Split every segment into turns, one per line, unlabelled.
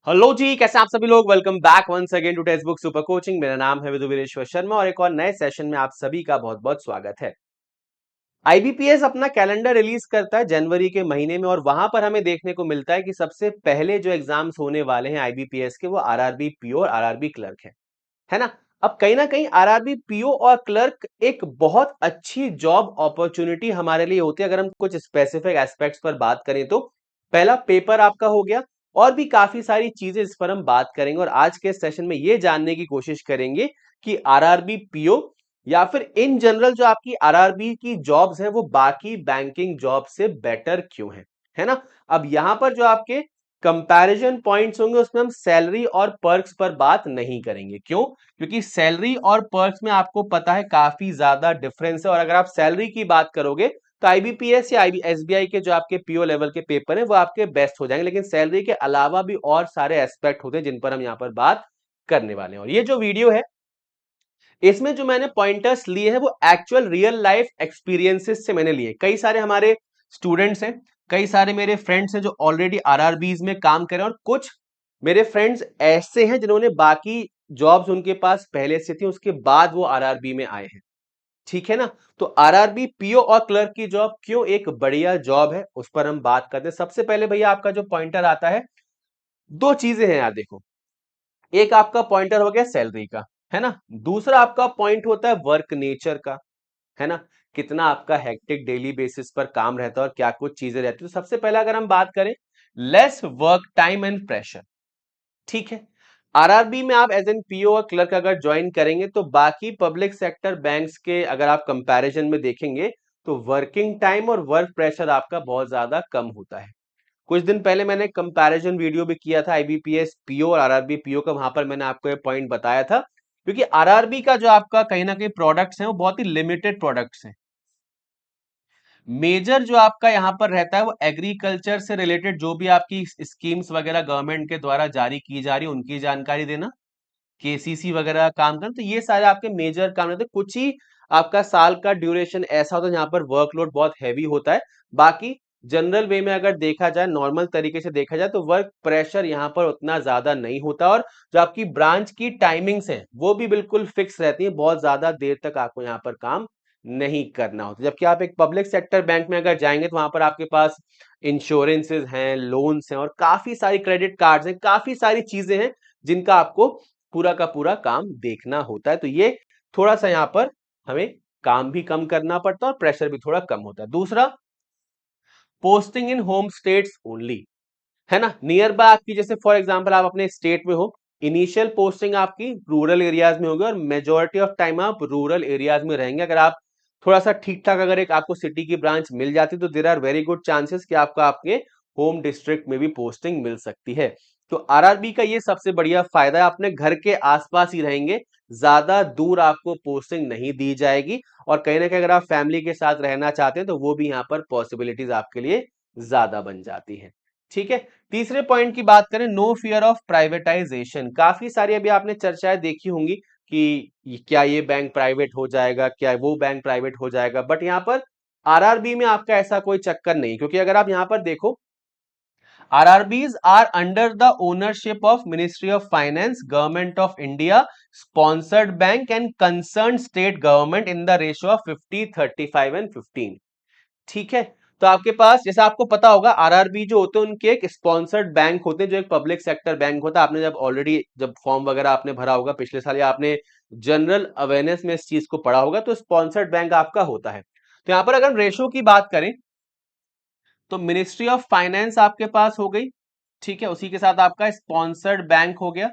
Hello जी, कैसे आप सभी लोग। Welcome back once again to text book super coaching. मेरा नाम है विदुवीरेश्वर शर्मा और एक और नए सेशन में आप सभी का बहुत बहुत स्वागत है। आईबीपीएस अपना कैलेंडर रिलीज करता है जनवरी के महीने में और वहां पर हमें देखने को मिलता है कि सबसे पहले जो एग्जाम्स होने वाले हैं आईबीपीएस के वो आरआरबी पीओ और आरआरबी क्लर्क है ना। अब कहीं ना कहीं आरआरबी पीओ और क्लर्क एक बहुत अच्छी जॉब अपॉर्चुनिटी हमारे लिए होती है अगर हम कुछ स्पेसिफिक एस्पेक्ट्स पर बात करें तो। पहला पेपर आपका हो गया और भी काफी सारी चीजें इस पर हम बात करेंगे और आज के सेशन में ये जानने की कोशिश करेंगे कि आरआरबी पीओ या फिर इन जनरल जो आपकी आरआरबी की जॉब्स हैं वो बाकी बैंकिंग जॉब से बेटर क्यों है ना। अब यहां पर जो आपके कंपैरिजन पॉइंट्स होंगे उसमें हम सैलरी और पर्क्स पर बात नहीं करेंगे। क्यों? क्योंकि सैलरी और पर्क्स में आपको पता है काफी ज्यादा डिफरेंस है और अगर आप सैलरी की बात करोगे तो आईबीपीएस या एसबीआई के जो आपके पीओ लेवल के पेपर है वो आपके बेस्ट हो जाएंगे, लेकिन सैलरी के अलावा भी और सारे एस्पेक्ट होते हैं जिन पर हम यहाँ पर बात करने वाले हैं। और ये जो वीडियो है इसमें जो मैंने पॉइंटर्स लिए हैं वो एक्चुअल रियल लाइफ एक्सपीरियंसेस से मैंने लिए। कई सारे हमारे स्टूडेंट्स हैं, कई सारे मेरे फ्रेंड्स हैं जो ऑलरेडी आरआरबीज में काम कर रहे हैं और कुछ मेरे फ्रेंड्स ऐसे हैं जिन्होंने बाकी जॉब्स उनके पास पहले से थी उसके बाद वो आरआरबी में आए हैं। ठीक है ना। तो आरआरबी पीओ और क्लर्क की जॉब क्यों एक बढ़िया जॉब है उस पर हम बात करते हैं। सबसे पहले भैया आपका जो पॉइंटर आता है, दो चीजें हैं यार देखो। एक आपका पॉइंटर हो गया सैलरी का, है ना। दूसरा आपका पॉइंट होता है वर्क नेचर का, है ना। कितना आपका हेक्टिक डेली बेसिस पर काम रहता है और क्या कुछ चीजें रहती है। तो सबसे पहले अगर हम बात करें lace work time and pressure, ठीक है। आरआरबी में आप एज एन पीओ और क्लर्क अगर ज्वाइन करेंगे तो बाकी पब्लिक सेक्टर बैंक्स के अगर आप कंपैरिजन में देखेंगे तो वर्किंग टाइम और वर्क प्रेशर आपका बहुत ज्यादा कम होता है। कुछ दिन पहले मैंने कंपैरिजन वीडियो भी किया था आईबीपीएस पीओ और आरआरबी पीओ का, वहां पर मैंने आपको ये पॉइंट बताया था। क्योंकि आरआरबी का जो आपका कहीं ना कहीं प्रोडक्ट्स हैं वो बहुत ही लिमिटेड प्रोडक्ट्स हैं। मेजर जो आपका यहाँ पर रहता है वो एग्रीकल्चर से रिलेटेड जो भी आपकी स्कीम्स वगैरह गवर्नमेंट के द्वारा जारी की जा रही है उनकी जानकारी देना, केसीसी वगैरह काम करना। तो ये सारे आपके मेजर काम रहते हैं। कुछ ही आपका साल का ड्यूरेशन ऐसा होता है जहां पर वर्कलोड बहुत हैवी होता है। बाकी जनरल वे में अगर देखा जाए, नॉर्मल तरीके से देखा जाए तो वर्क प्रेशर यहाँ पर उतना ज्यादा नहीं होता और जो आपकी ब्रांच की टाइमिंग्स हैं वो भी बिल्कुल फिक्स रहती हैं। बहुत ज्यादा देर तक आपको यहाँ पर काम नहीं करना होता। जबकि आप एक पब्लिक सेक्टर बैंक में अगर जाएंगे तो वहां पर आपके पास इंश्योरेंसेज हैं, लोन्स हैं और काफी सारी क्रेडिट कार्ड्स हैं, काफी सारी चीजें हैं जिनका आपको पूरा का पूरा काम देखना होता है। तो ये थोड़ा सा यहाँ पर हमें काम भी कम करना पड़ता है और प्रेशर भी थोड़ा कम होता है। दूसरा, posting in home states only, है ना। नियर बाय आपकी, जैसे फॉर एग्जांपल आप अपने स्टेट में हो, इनिशियल पोस्टिंग आपकी रूरल एरियाज में होगी और मेजोरिटी ऑफ टाइम आप रूरल एरियाज में रहेंगे। अगर आप थोड़ा सा ठीक ठाक अगर एक आपको सिटी की ब्रांच मिल जाती तो there are very good chances कि आपको आपके होम डिस्ट्रिक्ट में भी पोस्टिंग मिल सकती है। तो आरआरबी का ये सबसे बढ़िया फायदा है, अपने घर के आसपास ही रहेंगे, ज्यादा दूर आपको पोस्टिंग नहीं दी जाएगी और कहीं ना कहीं अगर आप फैमिली के साथ रहना चाहते हैं तो वो भी यहाँ पर पॉसिबिलिटीज आपके लिए ज्यादा बन जाती है। ठीक है। तीसरे पॉइंट की बात करें, नो फियर ऑफ प्राइवेटाइजेशन। काफी सारी अभी आपने चर्चाएं देखी होंगी कि क्या ये बैंक प्राइवेट हो जाएगा, क्या वो बैंक प्राइवेट हो जाएगा, बट यहाँ पर आरआरबी में आपका ऐसा कोई चक्कर नहीं। क्योंकि अगर आप यहाँ पर देखो, RRBs are under the ownership of Ministry of Finance, Government of India, sponsored bank and concerned state government in the ratio of 50, 35 and 15। ठीक है। तो आपके पास, जैसे आपको पता होगा, आरआरबी जो होते हैं उनके एक स्पॉन्सर्ड बैंक होते हैं जो एक पब्लिक सेक्टर बैंक होता है। आपने जब ऑलरेडी जब फॉर्म वगैरह आपने भरा होगा पिछले साल या आपने जनरल अवेयरनेस में इस चीज को पढ़ा होगा तो स्पॉन्सर्ड बैंक आपका होता है। तो यहां पर अगर रेशो की बात करें तो मिनिस्ट्री ऑफ फाइनेंस आपके पास हो गई, ठीक है, उसी के साथ आपका स्पॉन्सर्ड बैंक हो गया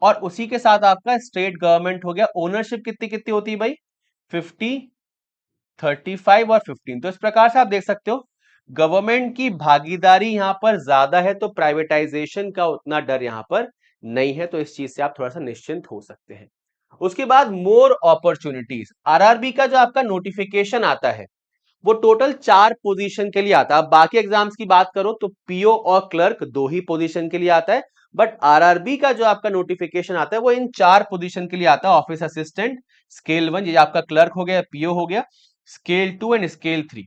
और उसी के साथ आपका स्टेट गवर्नमेंट हो गया। ओनरशिप कितनी कितनी होती है भाई? 50, 35 और 15। तो इस प्रकार से आप देख सकते हो गवर्नमेंट की भागीदारी यहां पर ज्यादा है तो प्राइवेटाइजेशन का उतना डर यहां पर नहीं है। तो इस चीज से आप थोड़ा सा निश्चिंत हो सकते हैं। उसके बाद मोर अपॉर्चुनिटीज, आरआरबी का जो आपका नोटिफिकेशन आता है वो टोटल 4 पोजीशन के लिए आता है। अब बाकी एग्जाम्स की बात करो तो पीओ और क्लर्क 2 ही पोजीशन के लिए आता है, बट आरआरबी का जो आपका नोटिफिकेशन आता है वो इन 4 पोजीशन के लिए आता है। ऑफिस असिस्टेंट स्केल 1, ये आपका क्लर्क हो गया, पीओ हो गया, स्केल 2 एंड स्केल 3।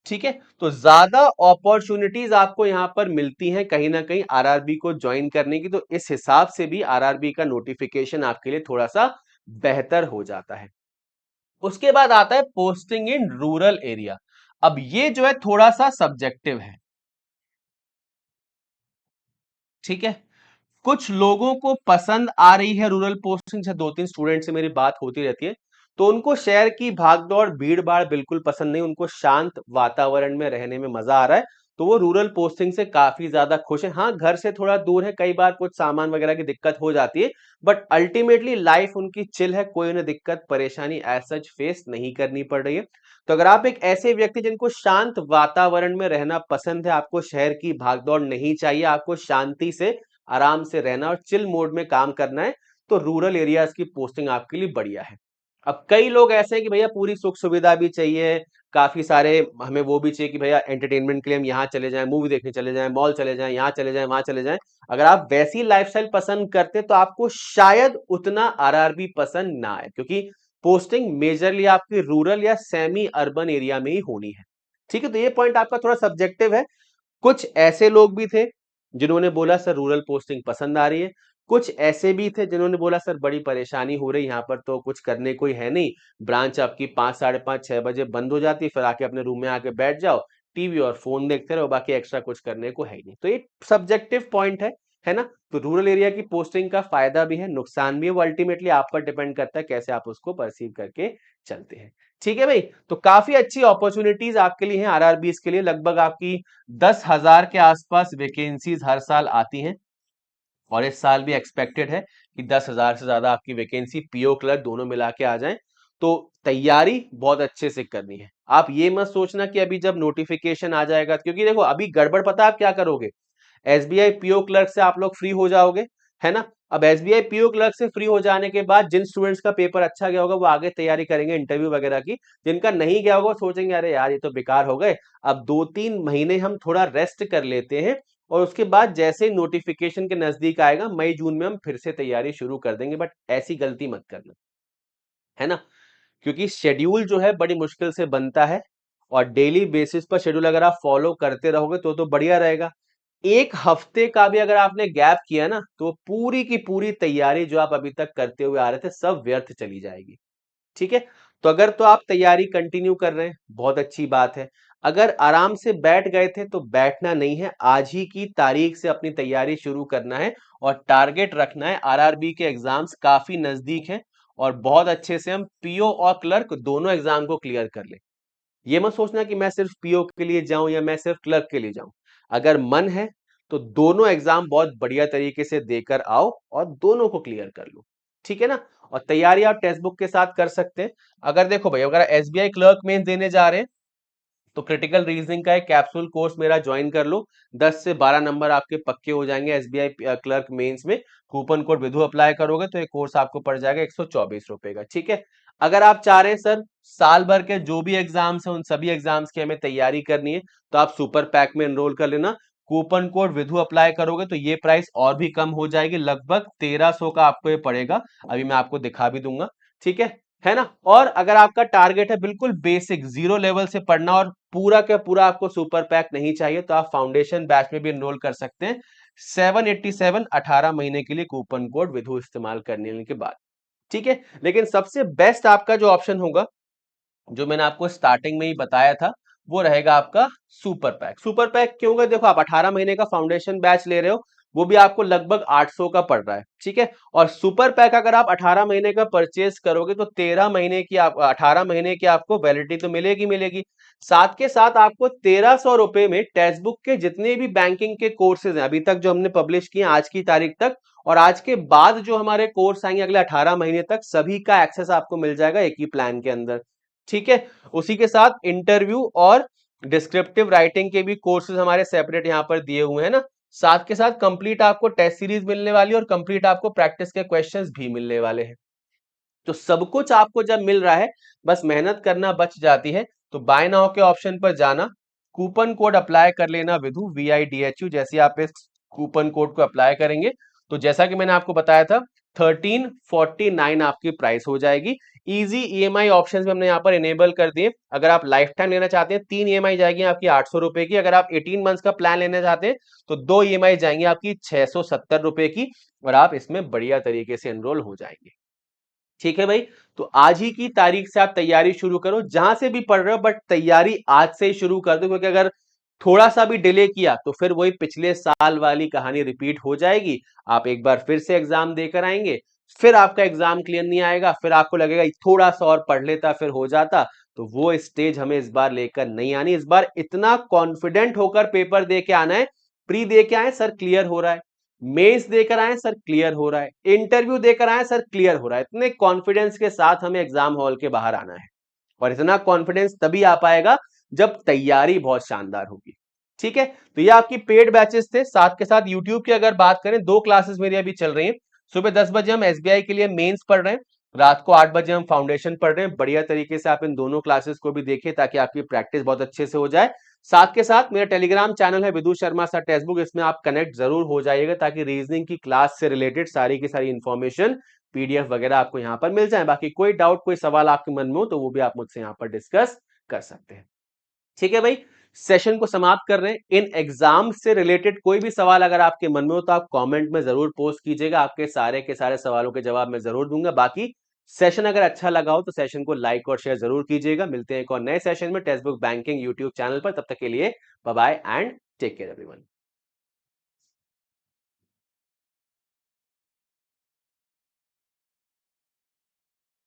ठीक है, तो ज्यादा अपॉर्चुनिटीज आपको यहां पर मिलती हैं कहीं ना कहीं आरआरबी को ज्वाइन करने की, तो इस हिसाब से भी आरआरबी का नोटिफिकेशन आपके लिए थोड़ा सा बेहतर हो जाता है। उसके बाद आता है पोस्टिंग इन रूरल एरिया। अब ये जो है थोड़ा सा सब्जेक्टिव है, ठीक है। कुछ लोगों को पसंद आ रही है रूरल पोस्टिंग, से दो तीन स्टूडेंट से मेरी बात होती रहती है, तो उनको शहर की भागदौड़ भीड़ भाड़ बिल्कुल पसंद नहीं, उनको शांत वातावरण में रहने में मजा आ रहा है, तो वो रूरल पोस्टिंग से काफी ज्यादा खुश है। हाँ, घर से थोड़ा दूर है, कई बार कुछ सामान वगैरह की दिक्कत हो जाती है, बट अल्टीमेटली लाइफ उनकी चिल है, कोई उन्हें दिक्कत परेशानी एज सच फेस नहीं करनी पड़ रही है। तो अगर आप एक ऐसे व्यक्ति जिनको शांत वातावरण में रहना पसंद है, आपको शहर की भागदौड़ नहीं चाहिए, आपको शांति से आराम से रहना और चिल मोड में काम करना है, तो रूरल एरियाज की पोस्टिंग आपके लिए बढ़िया है। अब कई लोग ऐसे हैं कि भैया पूरी सुख सुविधा भी चाहिए, काफी सारे हमें वो भी चाहिए कि भैया एंटरटेनमेंट के लिए हम यहाँ चले जाएं, मूवी देखने चले जाएं, मॉल चले जाएं, यहाँ चले जाएं, वहां चले जाएं। अगर आप वैसी लाइफस्टाइल पसंद करते तो आपको शायद उतना आरआरबी पसंद ना आए, क्योंकि पोस्टिंग मेजरली आपकी रूरल या सेमी अर्बन एरिया में ही होनी है। ठीक है, तो ये पॉइंट आपका थोड़ा सब्जेक्टिव है। कुछ ऐसे लोग भी थे जिन्होंने बोला सर रूरल पोस्टिंग पसंद आ रही है, कुछ ऐसे भी थे जिन्होंने बोला सर बड़ी परेशानी हो रही, यहाँ पर तो कुछ करने कोई है नहीं, ब्रांच आपकी 5, साढ़े 5, 6 बजे बंद हो जाती है, फिर आके अपने रूम में आके बैठ जाओ, टीवी और फोन देखते रहो, बाकी एक्स्ट्रा कुछ करने को है ही नहीं। तो ये सब्जेक्टिव पॉइंट है ना। तो रूरल एरिया की पोस्टिंग का फायदा भी है, नुकसान भी है, वो अल्टीमेटली आप पर डिपेंड करता है कैसे आप उसको परसीव करके चलते हैं। ठीक है भाई, तो काफी अच्छी अपॉर्चुनिटीज आपके लिए हैं आरआरबीज के लिए, लगभग आपकी 10,000 के आसपास वैकेंसीज हर साल आती हैं, और इस साल भी एक्सपेक्टेड है कि 10,000 से ज्यादा आपकी वैकेंसी पीओ क्लर्क दोनों मिला के आ जाएं। तो तैयारी बहुत अच्छे से करनी है। आप ये मत सोचना कि अभी जब नोटिफिकेशन आ जाएगा, क्योंकि देखो अभी गड़बड़, पता आप क्या करोगे, एसबीआई पीओ क्लर्क से आप लोग फ्री हो जाओगे, है ना। अब एसबीआई पीओ क्लर्क से फ्री हो जाने के बाद जिन स्टूडेंट्स का पेपर अच्छा गया होगा वो आगे तैयारी करेंगे इंटरव्यू वगैरह की, जिनका नहीं गया होगा सोचेंगे अरे यार ये तो बेकार हो गए, अब 2-3 महीने हम थोड़ा रेस्ट कर लेते हैं, और उसके बाद जैसे ही नोटिफिकेशन के नजदीक आएगा मई जून में हम फिर से तैयारी शुरू कर देंगे। बट ऐसी गलती मत करना, है ना, क्योंकि शेड्यूल जो है बड़ी मुश्किल से बनता है, और डेली बेसिस पर शेड्यूल अगर आप फॉलो करते रहोगे तो बढ़िया रहेगा। एक हफ्ते का भी अगर आपने गैप किया ना, तो पूरी की पूरी तैयारी जो आप अभी तक करते हुए आ रहे थे सब व्यर्थ चली जाएगी। ठीक है, तो अगर तो आप तैयारी कंटिन्यू कर रहे हैं बहुत अच्छी बात है, अगर आराम से बैठ गए थे तो बैठना नहीं है, आज ही की तारीख से अपनी तैयारी शुरू करना है, और टारगेट रखना है आरआरबी के एग्जाम्स काफी नजदीक हैं, और बहुत अच्छे से हम पीओ और क्लर्क दोनों एग्जाम को क्लियर कर ले। ये मत सोचना कि मैं सिर्फ पीओ के लिए जाऊं या मैं सिर्फ क्लर्क के लिए जाऊं, अगर मन है तो दोनों एग्जाम बहुत बढ़िया तरीके से देकर आओ और दोनों को क्लियर कर लो। ठीक है ना, और तैयारी आप टेक्स्ट बुक के साथ कर सकते हैं। अगर देखो भाई, अगर एसबीआई क्लर्क मेंस देने जा रहे हैं तो क्रिटिकल रीजनिंग का एक कैप्सूल कोर्स मेरा ज्वाइन कर लो, 10 से 12 नंबर आपके पक्के हो जाएंगे एसबीआई क्लर्क मेंस में। कूपन कोड विधु अप्लाई करोगे तो एक कोर्स आपको पड़ जाएगा 124 रुपए का। ठीक है, अगर आप चाह रहे हैं सर साल भर के जो भी एग्जाम्स हैं उन सभी एग्जाम्स की हमें तैयारी करनी है, तो आप सुपर पैक में एनरोल कर लेना, कूपन कोड विधु अप्लाई करोगे तो ये प्राइस और भी कम हो जाएगी, लगभग 1300 का आपको ये पड़ेगा, अभी मैं आपको दिखा भी दूंगा। ठीक है ना। और अगर आपका टारगेट है बिल्कुल बेसिक जीरो लेवल से पढ़ना और पूरा का पूरा आपको सुपर पैक नहीं चाहिए, तो आप फाउंडेशन बैच में भी एनरोल कर सकते हैं 787 18 महीने के लिए कूपन कोड विधु इस्तेमाल करने के बाद। ठीक है, लेकिन सबसे बेस्ट आपका जो ऑप्शन होगा, जो मैंने आपको स्टार्टिंग में ही बताया था, वो रहेगा आपका सुपर पैक। सुपर पैक क्यों होगा, देखो आप 18 महीने का फाउंडेशन बैच ले रहे हो, वो भी आपको लगभग 800 का पड़ रहा है। ठीक है, और सुपर पैक अगर आप 18 महीने का परचेज करोगे तो 13 महीने की आप 18 महीने की आपको वैलिडिटी तो मिलेगी। साथ के साथ आपको 1300 रुपए में टेक्स्ट बुक के जितने भी बैंकिंग के कोर्सेज हैं अभी तक जो हमने पब्लिश किए आज की तारीख तक, और आज के बाद जो हमारे कोर्स आएंगे अगले 18 महीने तक, सभी का एक्सेस आपको मिल जाएगा एक ही प्लान के अंदर। ठीक है, उसी के साथ इंटरव्यू और डिस्क्रिप्टिव राइटिंग के भी कोर्सेज हमारे सेपरेट यहाँ पर दिए हुए हैं ना। साथ के साथ कंप्लीट आपको टेस्ट सीरीज मिलने वाली है और कंप्लीट आपको प्रैक्टिस के क्वेश्चंस भी मिलने वाले हैं। तो सब कुछ आपको जब मिल रहा है, बस मेहनत करना बच जाती है। तो बाय नाउ के ऑप्शन पर जाना, कूपन कोड अप्लाई कर लेना विधु VIDHU। जैसे आप इस कूपन कोड को अप्लाई करेंगे तो जैसा कि मैंने आपको बताया था 1349 आपकी प्राइस हो जाएगी। इजी ईएमआई ऑप्शंस में हमने यहाँ पर इनेबल कर दिए। अगर आप लाइफ टाइम लेना चाहते हैं 3 ईएमआई जाएगी आपकी 800 रुपए की। अगर आप 18 मंथ्स का प्लान लेना चाहते हैं तो 2 ईएमआई जाएंगी आपकी 670 रुपए की, और आप इसमें बढ़िया तरीके से एनरोल हो जाएंगे। ठीक है भाई, तो आज ही की तारीख से आप तैयारी शुरू करो, जहां से भी पढ़ रहे हो, बट तैयारी आज से ही शुरू कर दो, क्योंकि अगर थोड़ा सा भी डिले किया तो फिर वही पिछले साल वाली कहानी रिपीट हो जाएगी। आप एक बार फिर से एग्जाम देकर आएंगे, फिर आपका एग्जाम क्लियर नहीं आएगा, फिर आपको लगेगा थोड़ा सा और पढ़ लेता फिर हो जाता। तो वो स्टेज हमें इस बार लेकर नहीं आनी। इस बार इतना कॉन्फिडेंट होकर पेपर दे के आना है, प्री दे के आए सर क्लियर हो रहा है, मेंस देकर आए सर क्लियर हो रहा है, इंटरव्यू देकर आए सर क्लियर हो रहा है। इतने कॉन्फिडेंस के साथ हमें एग्जाम हॉल के बाहर आना है, और इतना कॉन्फिडेंस तभी आ पाएगा जब तैयारी बहुत शानदार होगी। ठीक है, तो ये आपकी पेड बैचेस थे। साथ के साथ यूट्यूब की अगर बात करें, 2 क्लासेस मेरी अभी चल रही हैं। सुबह 10 बजे हम एसबीआई के लिए मेंस पढ़ रहे हैं, रात को 8 बजे हम फाउंडेशन पढ़ रहे हैं। बढ़िया तरीके से आप इन दोनों क्लासेस को भी देखिए, ताकि आपकी प्रैक्टिस बहुत अच्छे से हो जाए। साथ के साथ मेरा टेलीग्राम चैनल है विदु शर्मा सर टेक्स्ट बुक, इसमें आप कनेक्ट जरूर हो जाइएगा, ताकि रीजनिंग की क्लास से रिलेटेड सारी की सारी इंफॉर्मेशन पीडीएफ वगैरह आपको यहाँ पर मिल जाए। बाकी कोई डाउट कोई सवाल आपके मन में हो तो वो भी आप मुझसे यहाँ पर डिस्कस कर सकते हैं। ठीक है भाई, सेशन को समाप्त कर रहे हैं। इन एग्जाम से रिलेटेड कोई भी सवाल अगर आपके मन में हो तो आप कमेंट में जरूर पोस्ट कीजिएगा, आपके सारे के सारे सवालों के जवाब मैं जरूर दूंगा। बाकी सेशन अगर अच्छा लगा हो तो सेशन को लाइक और शेयर जरूर कीजिएगा। मिलते हैं एक और नए सेशन में text book banking YouTube channel पर। तब तक के लिए bye bye and take care everyone.